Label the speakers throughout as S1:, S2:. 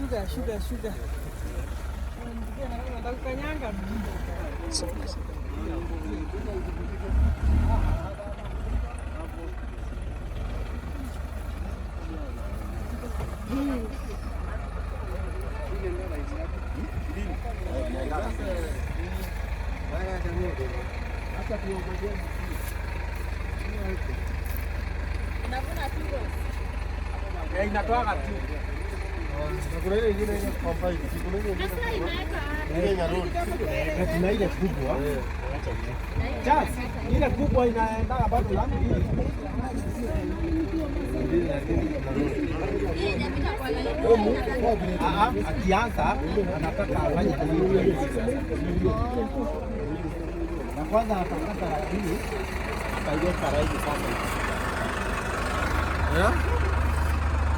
S1: sugar. Inatoka tu. Kuna ile ingine ile kompa hivi. Kuna ile ingine ile kubwa. Chas, ile kubwa inaenda bado lami hii. Akianza anataka afanye na kwanza atakata lakini ataiweka raisi sasa.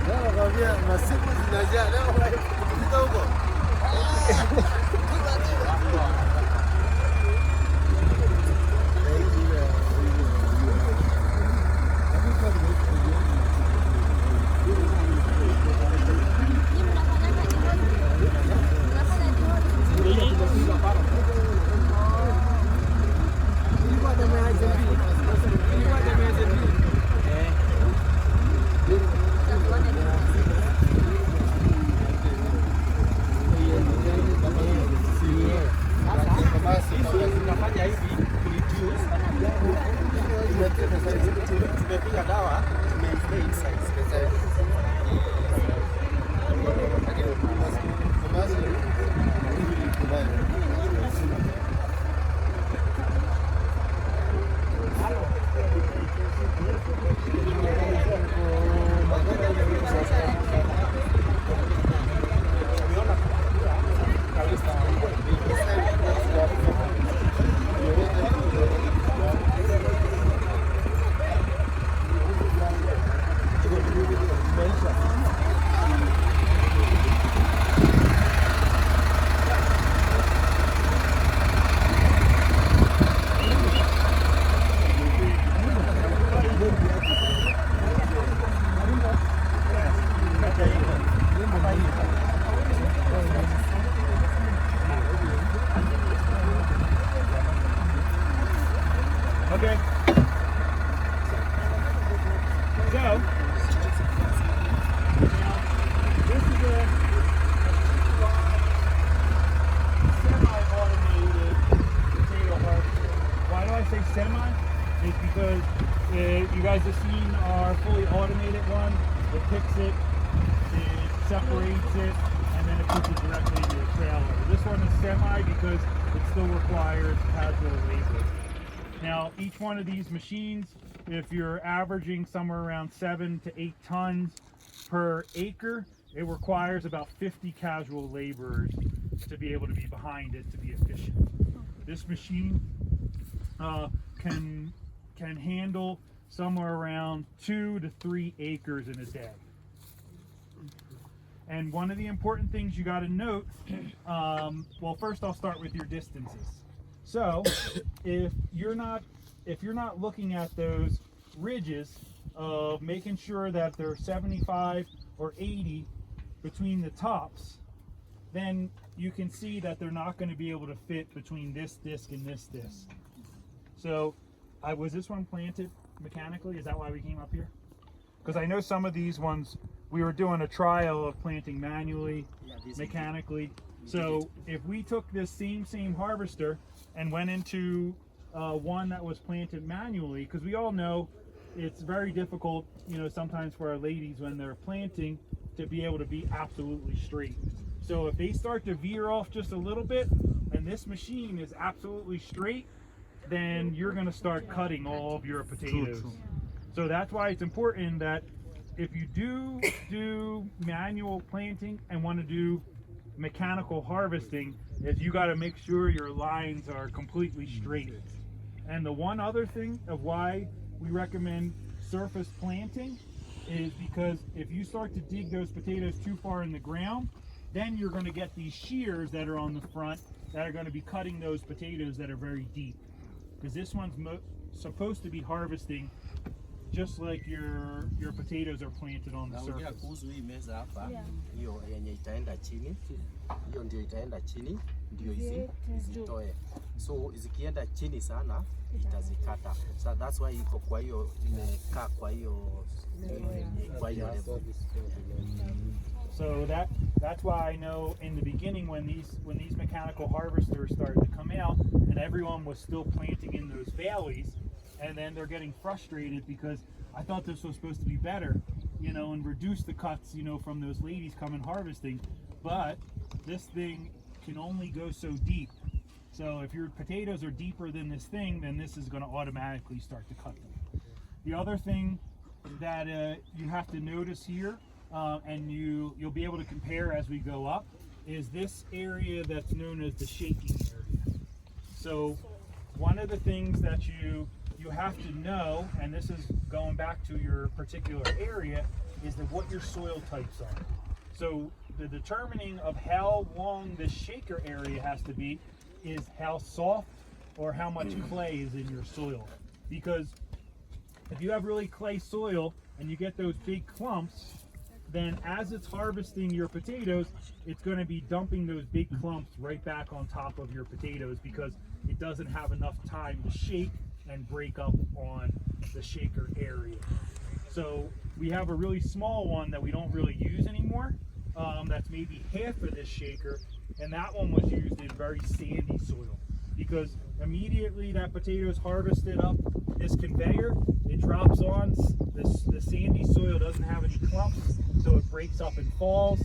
S1: Leo nakwambia masiku zinajaa leo kufika huko. Tumepiga dawa, tumeiframe size. Okay. So, this is a semi-automated potato harvester. Why do I say semi? It's because you guys have seen our fully automated one. It picks it, it separates it, and then it puts it directly into the trailer. This one is semi because it still requires casual labor. Now, each one of these machines, if you're averaging somewhere around 7 to 8 tons per acre, it requires about 50 casual laborers to be able to be behind it to be efficient. This machine can handle somewhere around 2 to 3 acres in a day. And one of the important things you got to note, well, first I'll start with your distances. So, if you're not looking at those ridges of making sure that they're 75 or 80 between the tops, then you can see that they're not going to be able to fit between this disc and this disc. So, was this one planted mechanically? Is that why we came up here? Because I know some of these ones, we were doing a trial of planting manually, mechanically. So if we took this same harvester and went into one that was planted manually, because we all know it's very difficult, you know, sometimes for our ladies when they're planting to be able to be absolutely straight. So if they start to veer off just a little bit and this machine is absolutely straight, then you're going to start cutting all of your potatoes. So that's why it's important that if you do manual planting and want to do mechanical harvesting, is you got to make sure your lines are completely straight. And the one other thing of why we recommend surface planting is because if you start to dig those potatoes too far in the ground, then you're going to get these shears that are on the front that are going to be cutting those potatoes that are very deep. Because this one's supposed to be harvesting just like your potatoes are planted on the surface.
S2: Kuhusu hii meza hapa, hiyo yenye itaenda chini, hiyo ndio itaenda chini, ndio izitoe. So zikienda chini sana itazikata. So that's why iko kwa hiyo imekaa kwa hiyo level.
S1: So that's why I know in the beginning when these mechanical harvesters started to come out and everyone was still planting in those valleys, and then they're getting frustrated because I thought this was supposed to be better, you know, and reduce the cuts, you know, from those ladies coming harvesting, but this thing can only go so deep. So if your potatoes are deeper than this thing, then this is going to automatically start to cut them. The other thing that you have to notice here, and you'll be able to compare as we go up, is this area that's known as the shaking area. So one of the things that you have to know, and this is going back to your particular area, is that what your soil types are. So the determining of how long this shaker area has to be is how soft or how much clay is in your soil. Because if you have really clay soil and you get those big clumps, then as it's harvesting your potatoes, it's going to be dumping those big clumps right back on top of your potatoes because it doesn't have enough time to shake and break up on the shaker area. So we have a really small one that we don't really use anymore. That's maybe half of this shaker, and that one was used in very sandy soil because immediately that potato is harvested up this conveyor, it drops on the sandy soil, doesn't have any clumps, so it breaks up and falls.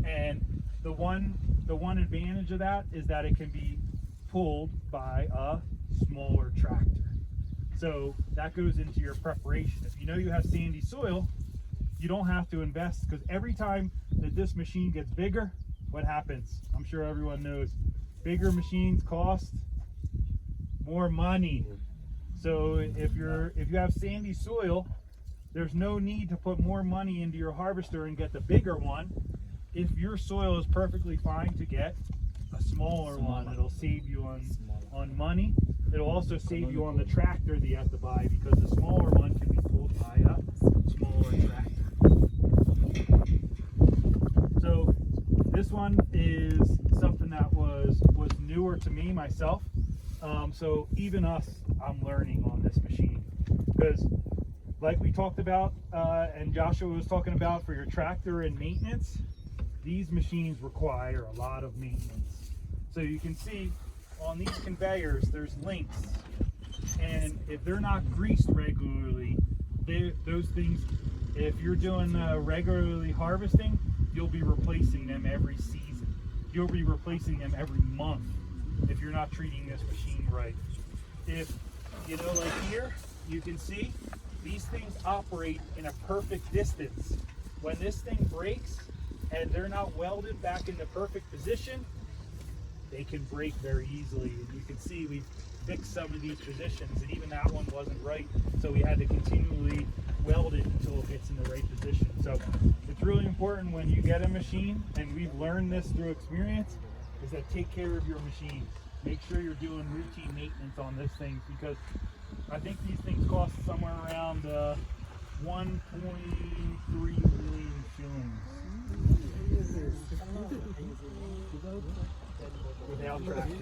S1: And the one advantage of that is that it can be pulled by a smaller tractor. So that goes into your preparation. If you know you have sandy soil, you don't have to invest, because every time that this machine gets bigger, what happens? I'm sure everyone knows, bigger machines cost more money. So if you have sandy soil, there's no need to put more money into your harvester and get the bigger one. If your soil is perfectly fine to get a smaller one, it'll save you on money. It'll also save you on the tractor that you have to buy, because the smaller one can be pulled by a smaller tractor. So this one is something that was newer to me myself. So even us, I'm learning on this machine, because like we talked about and Joshua was talking about for your tractor and maintenance, these machines require a lot of maintenance. So you can see on these conveyors there's links, and if they're not greased regularly, those things, if you're doing regularly harvesting, you'll be replacing them every season. You'll be replacing them every month if you're not treating this machine right. If, you know, like here, you can see these things operate in a perfect distance. When this thing breaks and they're not welded back into perfect position, they can break very easily. And you can see we've fixed some of these positions, and even that one wasn't right, so we had to continually weld it until it gets in the right position. So it's really important when you get a machine, and we've learned this through experience, is that take care of your machine. Make sure you're doing routine maintenance on this thing, because I think these things cost somewhere around 1.3 million shillings. Without tractor.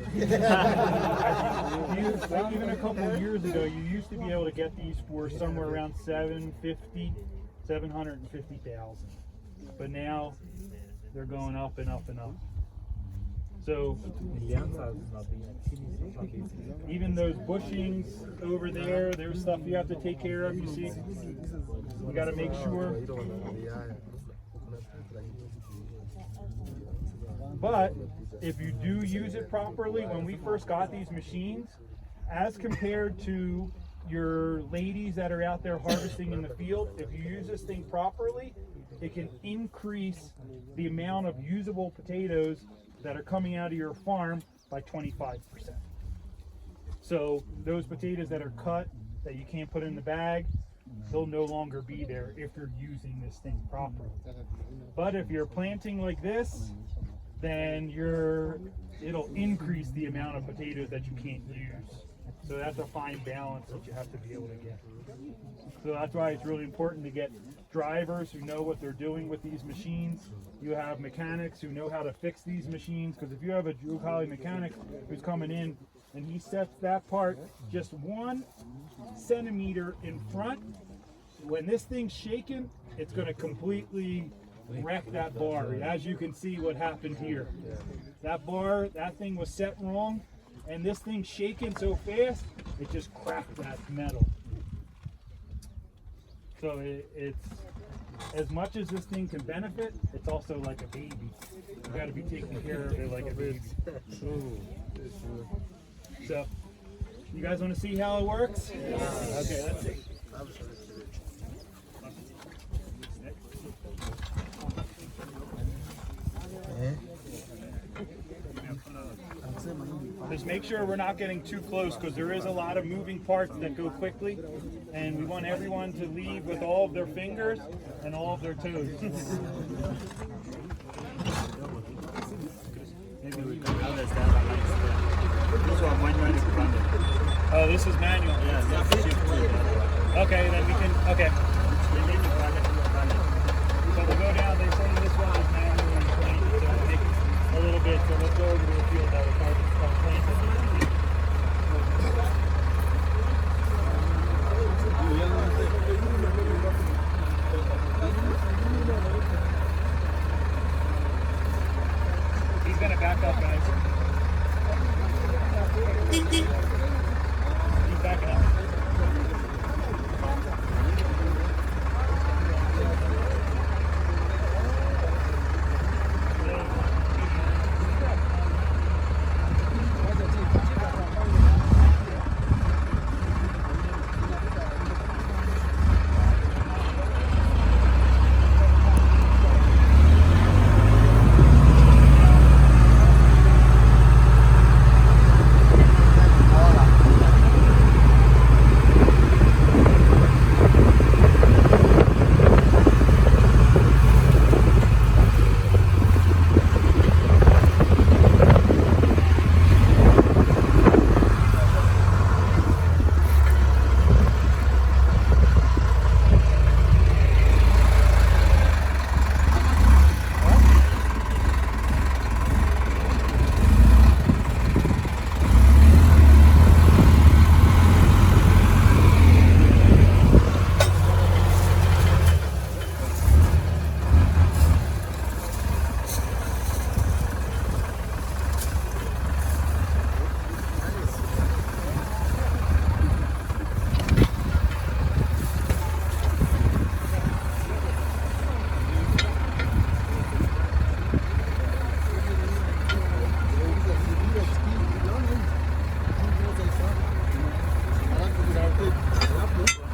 S1: Even a couple of years ago, you used to be able to get these for somewhere around 750,000. But now they're going up and up and up. So even those bushings over there, there's stuff you have to take care of. You see, we got to make sure. But if you do use it properly, when we first got these machines, as compared to your ladies that are out there harvesting in the field, if you use this thing properly, it can increase the amount of usable potatoes that are coming out of your farm by 25%. So those potatoes that are cut, that you can't put in the bag, they'll no longer be there if you're using this thing properly. But if you're planting like this, then it'll increase the amount of potatoes that you can't use. So that's a fine balance that you have to be able to get. So that's why it's really important to get drivers who know what they're doing with these machines. You have mechanics who know how to fix these machines, because if you have a dual poly mechanic who's coming in and he sets that part just 1 centimeter in front, when this thing's shaking, it's going to completely wreck that bar. As you can see what happened here. That bar, that thing was set wrong, and this thing's shaking so fast, it just cracked that metal. So it's, as much as this thing can benefit, it's also like a baby. You got to be taking care of it like a baby. So, you guys want to see how it works? Okay, let's see. Just make sure we're not getting too close, because there is a lot of moving parts that go quickly, and we want everyone to leave with all of their fingers and all of their toes.
S3: Maybe we can understand that like this one manual is running.
S1: Oh, this is manual.
S3: Yeah, that's shift to the other one.
S1: Okay, then we can, okay.
S3: We need to run it.
S1: So we'll go down, they're saying this one is manual and planted, so it'll take a little bit, so let's go over to the field that it's called planted. He's gonna back up, guys.